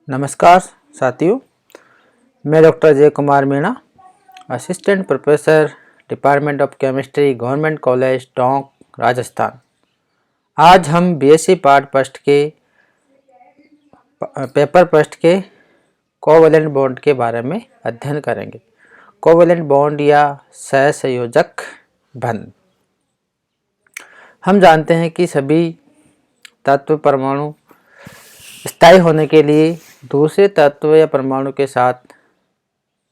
नमस्कार साथियों, मैं डॉक्टर जय Kumar Meena, assistant professor department of chemistry, government college Tonk, Rajasthan. आज हम बीएससी पार्ट फर्स्ट के पेपर फर्स्ट के कोवैलेंट बॉन्ड के बारे में अध्ययन करेंगे। कोवैलेंट बॉन्ड या सहसंयोजक बंध। हम जानते हैं कि सभी तत्व परमाणु स्थायी होने के लिए दूसरे तत्व या परमाणु के साथ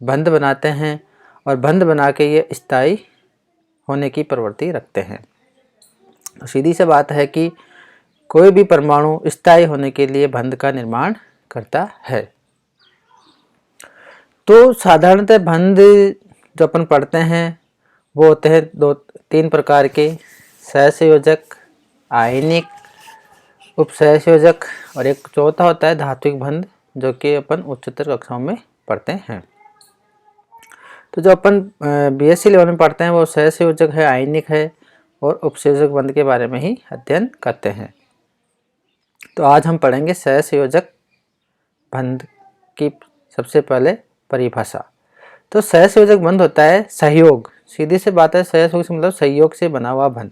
बंध बनाते हैं और बंध बना के ये स्थायी होने की प्रवृत्ति रखते हैं। तो सीधी सी बात है कि कोई भी परमाणु स्थायी होने के लिए बंध का निर्माण करता है। तो साधारणतः बंध जो अपन पढ़ते हैं वो होते हैं तीन प्रकार के: सहसंयोजक, आयनिक, उपसहसंयोजक और एक चौथा होता है धात्विक बंध, जो कि अपन उच्चतर कक्षाओं में पढ़ते हैं। तो जो अपन बीएससी लेवल में पढ़ते हैं वो सहसंयोजक है, आयनिक है और उपसंयोजक बंध के बारे में ही अध्ययन करते हैं। तो आज हम पढ़ेंगे सहसंयोजक बंध की सबसे पहले परिभाषा। तो सहसंयोजक बंध होता है सहयोग, सीधी सी बात है, सहयोग से मतलब सहयोग से बना हुआ बंध।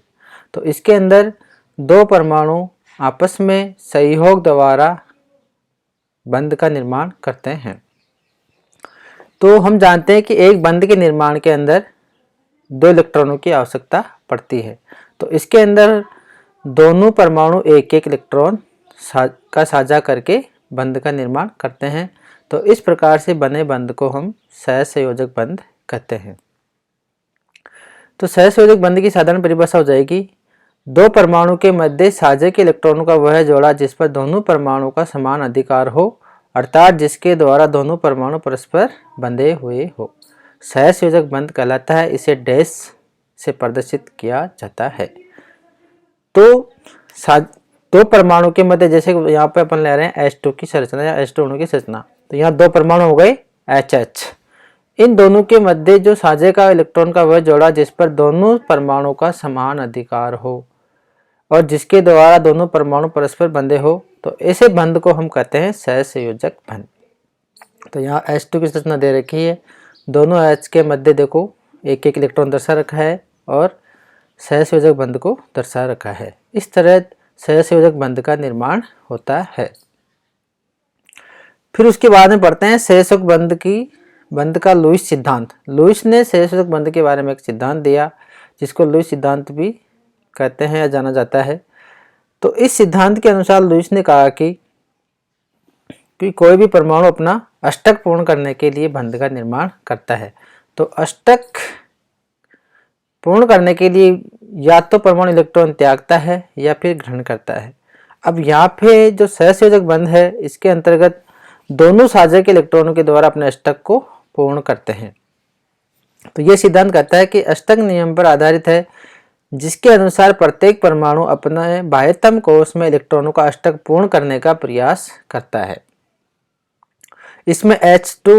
तो इसके अंदर दो परमाणु आपस में सहयोग द्वारा बंध का निर्माण करते हैं। तो हम जानते हैं कि एक बंध के निर्माण के अंदर दो इलेक्ट्रॉनों की आवश्यकता पड़ती है। तो इसके अंदर दोनों परमाणु एक एक इलेक्ट्रॉन का साझा करके बंध का निर्माण करते हैं। तो इस प्रकार से बने बंध को हम सहसंयोजक बंध कहते हैं। तो सहसंयोजक बंध की साधारण परिभाषा हो जाएगी: दो परमाणु के मध्य साझे के इलेक्ट्रॉनों का वह जोड़ा जिस पर दोनों परमाणु का समान अधिकार हो, अर्थात जिसके द्वारा दोनों परमाणु परस्पर बंधे हुए हो, सहसंयोजक बंध कहलाता है। इसे डैश से प्रदर्शित किया जाता है। तो दो परमाणु के मध्य, जैसे यहाँ पे अपन ले रहे हैं H2 की संरचना या H2 अणु की संरचना, तो यहाँ दो परमाणु हो गए HH। इन दोनों के मध्य जो साझे का इलेक्ट्रॉन का वह जोड़ा जिस पर दोनों परमाणु का समान अधिकार हो और जिसके द्वारा दोनों परमाणु परस्पर बंधे हो, तो ऐसे बंध को हम कहते हैं सहसंयोजक बंध। तो यहाँ H2 की संरचना दे रखी है, दोनों H के मध्य देखो एक एक इलेक्ट्रॉन दर्शा रखा है और सहसंयोजक बंध को दर्शा रखा है। इस तरह सहसंयोजक बंध का निर्माण होता है। फिर उसके बाद में पढ़ते हैं सहसंयोजक बंध का लुईस सिद्धांत। लुईस ने सहसंयोजक बंध के बारे में एक सिद्धांत दिया जिसको लुईस सिद्धांत भी कहते हैं या जाना जाता है। तो इस सिद्धांत के अनुसार लुईस ने कहा कि कोई भी परमाणु अपना अष्टक पूर्ण करने के लिए बंध का निर्माण करता है। तो अष्टक पूर्ण करने के लिए या तो परमाणु इलेक्ट्रॉन त्यागता है या फिर ग्रहण करता है। अब यहाँ पे जो सहसंयोजक बंध है इसके अंतर्गत दोनों साझे के इलेक्ट्रॉनों के द्वारा अपने अष्टक को पूर्ण करते हैं। तो ये सिद्धांत कहता है कि अष्टक नियम पर आधारित है, जिसके अनुसार प्रत्येक परमाणु अपने बाह्यतम कोश में इलेक्ट्रॉनों का अष्टक पूर्ण करने का प्रयास करता है। इसमें H2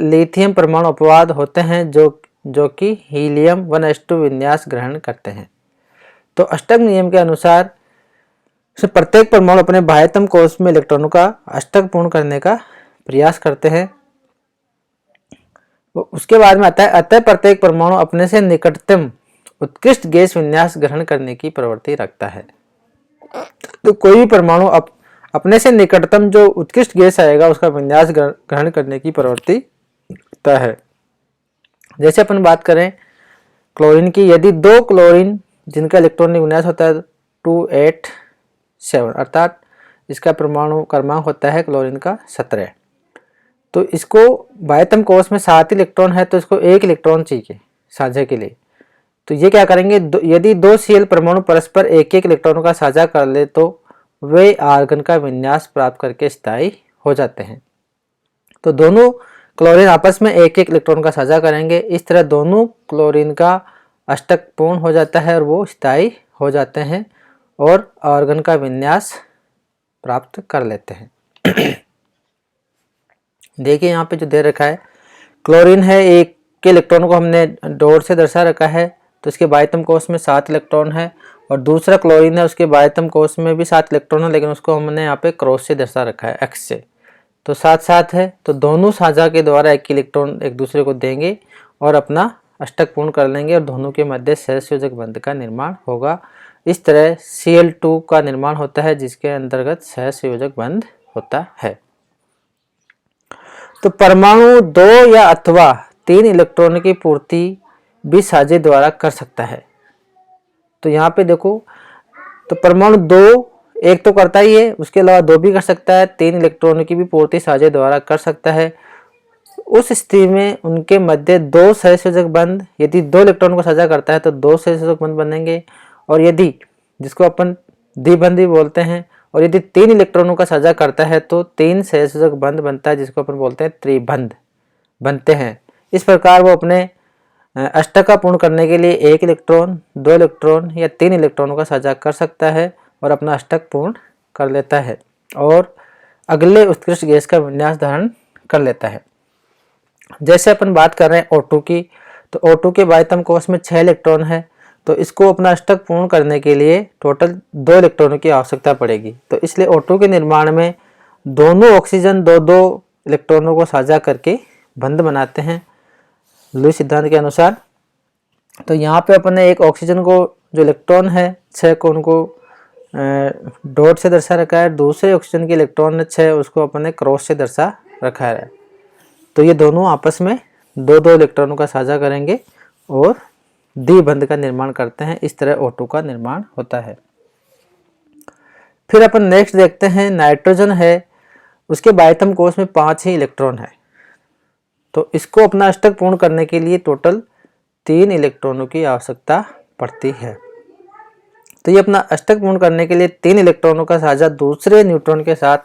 लिथियम परमाणु अपवाद होते हैं जो कि हीलियम 1s2 विन्यास ग्रहण करते हैं। तो अष्टक नियम के अनुसार प्रत्येक परमाणु अपने बाह्यतम कोश में इलेक्ट्रॉनों का अष्टक पूर्ण करने का प्रयास करते हैं। उसके बाद में आता है अतः प्रत्येक परमाणु अपने से निकटतम उत्कृष्ट गैस विन्यास ग्रहण करने की प्रवृत्ति रखता है। तो कोई भी परमाणु अपने से निकटतम जो उत्कृष्ट गैस आएगा उसका विन्यास ग्रहण करने की प्रवृत्ति रखता है। जैसे अपन बात करें क्लोरीन की, यदि दो क्लोरीन जिनका इलेक्ट्रॉनिक विन्यास होता है 287, अर्थात इसका परमाणु क्रमांक होता है क्लोरीन का 17, तो इसको बाह्यतम कोश में 7 इलेक्ट्रॉन है, तो इसको 1 इलेक्ट्रॉन चाहिए साझे के लिए। तो ये क्या करेंगे, यदि दो Cl परमाणु परस्पर एक एक इलेक्ट्रॉनों का साझा कर ले तो वे आर्गन का विन्यास प्राप्त करके स्थायी हो जाते हैं। तो दोनों क्लोरीन आपस में एक एक इलेक्ट्रॉन का साझा करेंगे, इस तरह दोनों क्लोरीन का अष्टक पूर्ण हो जाता है और वो स्थायी हो जाते हैं और आर्गन का विन्यास प्राप्त कर लेते हैं। देखिए यहाँ पे जो दे रखा है, क्लोरीन है, एक के इलेक्ट्रॉनों को हमने डॉट से दर्शा रखा है, तो इसके बाह्यतम कोश में 7 इलेक्ट्रॉन है, और दूसरा क्लोरीन है उसके बाह्यतम कोश में भी 7 इलेक्ट्रॉन है, लेकिन उसको हमने यहाँ पे क्रॉस से दर्शा रखा है, एक्स से। तो साथ साथ है, तो दोनों साझा के द्वारा एक इलेक्ट्रॉन एक दूसरे को देंगे और अपना अष्टक पूर्ण कर लेंगे और दोनों के मध्य सहसंयोजक बंध का निर्माण होगा। इस तरह Cl2 का निर्माण होता है जिसके अंतर्गत सहसंयोजक बंध होता है। तो परमाणु 2 या अथवा 3 इलेक्ट्रॉन की पूर्ति भी साझे द्वारा कर सकता है। तो यहाँ पे देखो, तो परमाणु 2 एक तो करता ही है, उसके अलावा 2 भी कर सकता है, 3 इलेक्ट्रॉन की भी पूर्ति साझे द्वारा कर सकता है। उस स्थिति में उनके मध्य 2 सहसंयोजक बंध, यदि 2 इलेक्ट्रॉन को साझा करता है तो 2 सहसंयोजक बंध बनेंगे, और यदि, जिसको अपन द्विबंधी बोलते हैं, और यदि 3 इलेक्ट्रॉनों का साझा करता है तो 3 सहसंयोजक बंध बनता है जिसको अपन बोलते हैं त्रिबंध बनते हैं। इस प्रकार वो अपने अष्टक का पूर्ण करने के लिए 1 इलेक्ट्रॉन, 2 इलेक्ट्रॉन या 3 इलेक्ट्रॉनों का साझा कर सकता है और अपना अष्टक पूर्ण कर लेता है और अगले उत्कृष्ट गैस का विन्यास धारण कर लेता है। जैसे अपन बात कर रहे हैं O2 की, तो O2 के बाह्यतम कोश में 6 इलेक्ट्रॉन है, तो इसको अपना अष्टक पूर्ण करने के लिए टोटल 2 इलेक्ट्रॉनों की आवश्यकता पड़ेगी। तो इसलिए O2 के निर्माण में दोनों ऑक्सीजन 2-2 इलेक्ट्रॉनों को साझा करके बंध बनाते हैं लुईस सिद्धांत के अनुसार। तो यहाँ पे अपन ने एक ऑक्सीजन को जो इलेक्ट्रॉन है 6 को उनको डॉट से दर्शा रखा है, दूसरे ऑक्सीजन के इलेक्ट्रॉन 6 उसको अपन ने क्रॉस से दर्शा रखा है। तो ये दोनों आपस में 2-2 इलेक्ट्रॉनों का साझा करेंगे और द्विबंध का निर्माण करते हैं। इस तरह O2 का निर्माण होता है। फिर अपन नेक्स्ट देखते हैं नाइट्रोजन है, उसके बाह्यतम कोश में 5 ही इलेक्ट्रॉन है, तो इसको अपना अष्टक पूर्ण करने के लिए टोटल 3 इलेक्ट्रॉनों की आवश्यकता पड़ती है। तो ये अपना अष्टक पूर्ण करने के लिए 3 इलेक्ट्रॉनों का साझा दूसरे न्यूट्रॉन के साथ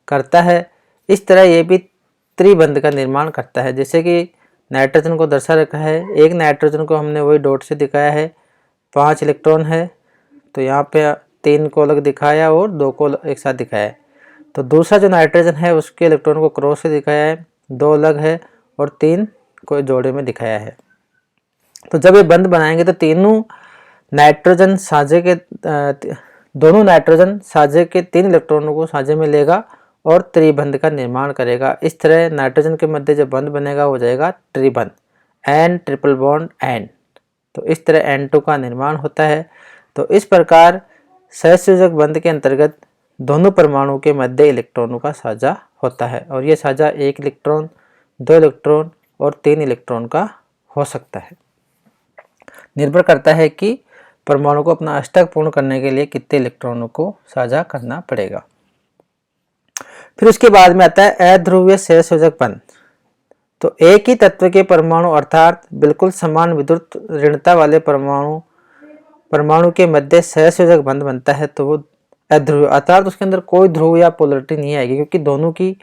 करता है। इस तरह ये भी त्रिबंध का निर्माण करता है। जैसे कि नाइट्रोजन को दर्शा रखा है, एक नाइट्रोजन को हमने वही डॉट से दिखाया है, 5 इलेक्ट्रॉन है, तो यहाँ पे 3 को अलग दिखाया और 2 को एक साथ दिखाया है। तो दूसरा जो नाइट्रोजन है उसके इलेक्ट्रॉन को क्रॉस से दिखाया है, 2 अलग है और 3 को जोड़े में दिखाया है। तो जब ये बंध बनाएंगे तो तीनों नाइट्रोजन साझे के दोनों नाइट्रोजन साझे के 3 इलेक्ट्रॉनों को साझे में लेगा और त्रिबंध का निर्माण करेगा। इस तरह नाइट्रोजन के मध्य जो बंध बनेगा हो जाएगा त्रिबंध, N ट्रिपल बॉन्ड N। तो इस तरह N2 का निर्माण होता है। तो इस प्रकार सहसंयोजक बंध के अंतर्गत दोनों परमाणु के मध्य इलेक्ट्रॉनों का साझा होता है और ये साझा 1 इलेक्ट्रॉन, 2 इलेक्ट्रॉन और 3 इलेक्ट्रॉन का हो सकता है। निर्भर करता है कि परमाणु को अपना अष्टक पूर्ण करने के लिए कितने इलेक्ट्रॉनों को साझा करना पड़ेगा। फिर उसके बाद में आता है अध्रुवीय सहसंयोजक बंध। तो एक ही तत्व के परमाणु अर्थात बिल्कुल समान विद्युत ऋणता वाले परमाणु के मध्य सहसंयोजक बंध बनता है तो वो अध्रुवीय, अर्थात उसके अंदर कोई ध्रुव या पोलरिटी नहीं आएगी क्योंकि दोनों की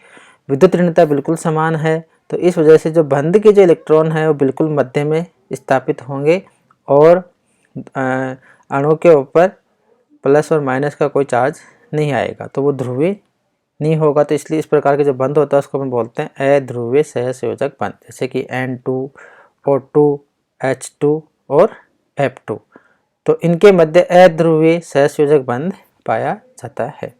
विद्युत ऋणता बिल्कुल समान है। तो इस वजह से जो बंध के जो इलेक्ट्रॉन है वो बिल्कुल मध्य में स्थापित होंगे और अणु के ऊपर प्लस और माइनस का कोई चार्ज नहीं आएगा, तो वो ध्रुवीय नहीं होगा। तो इसलिए इस प्रकार के जो बंध होता है उसको हम बोलते हैं अध्रुवीय सहसंयोजक बंध, जैसे कि N2, O2, H2 और F2। तो इनके मध्य अध्रुवीय सहसंयोजक बंध पाया जाता है।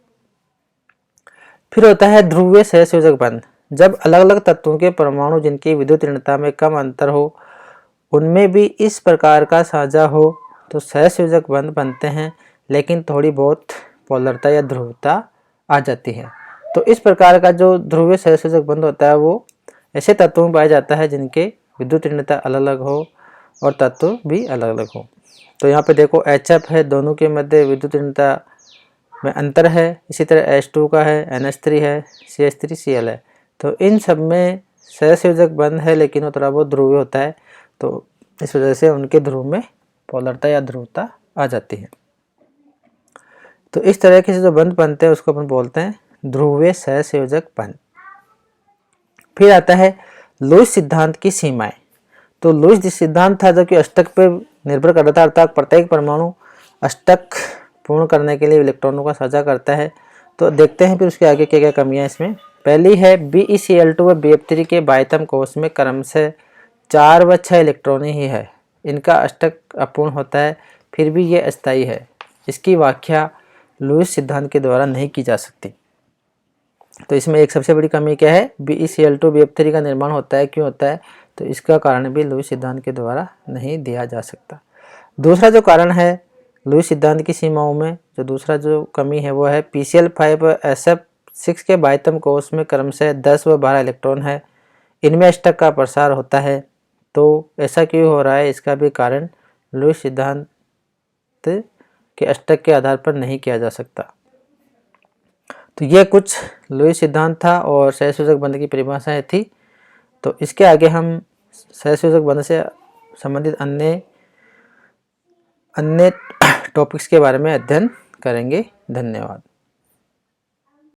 फिर होता है ध्रुवीय सहसंयोजक बंध। जब अलग अलग तत्वों के परमाणु जिनकी विद्युत ऋणता में कम अंतर हो उनमें भी इस प्रकार का साझा हो तो सहसंयोजक बंध बनते हैं, लेकिन थोड़ी बहुत पोलरता या ध्रुवता आ जाती है। तो इस प्रकार का जो ध्रुवीय सहसंयोजक बंध होता है वो ऐसे तत्वों में पाया जाता है जिनके विद्युत ऋणता अलग अलग हो और तत्व भी अलग अलग हो। तो यहाँ पे देखो HF है, दोनों के मध्य विद्युत ऋणता में अंतर है। इसी तरह H2 का है, NH3 है, CH3Cl है। तो इन सब में सहसंयोजक बंध है लेकिन वो थोड़ा बहुत ध्रुवीय होता है, तो इस वजह से उनके ध्रुव में पोलरता या ध्रुवता आ जाती है। तो इस तरह के जो बंध बनते हैं उसको अपन बोलते हैं ध्रुवीय सहसंयोजक बंध। फिर आता है लुईस सिद्धांत की सीमाएं। तो लुईस सिद्धांत था जो कि अष्टक पर निर्भर करता था, अर्थात प्रत्येक परमाणु अष्टक पूर्ण करने के लिए इलेक्ट्रॉनों का साझा करता है। तो देखते हैं फिर उसके आगे क्या क्या कमियां इसमें। पहली है BeCl2 व BF3 के बाह्यतम कोश में क्रमशः 4 व 6 इलेक्ट्रॉन ही है, इनका अष्टक अपूर्ण होता है, फिर भी ये अस्थायी है। इसकी व्याख्या लुईस सिद्धांत के द्वारा नहीं की जा सकती। तो इसमें एक सबसे बड़ी कमी क्या है, BeCl2 BF3 का निर्माण होता है, क्यों होता है, तो इसका कारण भी लुईस सिद्धांत के द्वारा नहीं दिया जा सकता। दूसरा जो कारण है लुईस सिद्धांत की सीमाओं में, जो दूसरा जो कमी है वो है PCl5 और SF6 के बाह्यतम कोश में क्रमशः 10 व 12 इलेक्ट्रॉन है, इनमें अष्टक का प्रसार होता है। तो ऐसा क्यों हो रहा है, इसका भी कारण लुईस सिद्धांत के अष्टक के आधार पर नहीं किया जा सकता। तो ये कुछ लुईस सिद्धांत था और सहसंयोजक बंध की परिभाषाएं थी। तो इसके आगे हम सहसंयोजक बंध से संबंधित अन्य टॉपिक्स के बारे में अध्ययन करेंगे। धन्यवाद।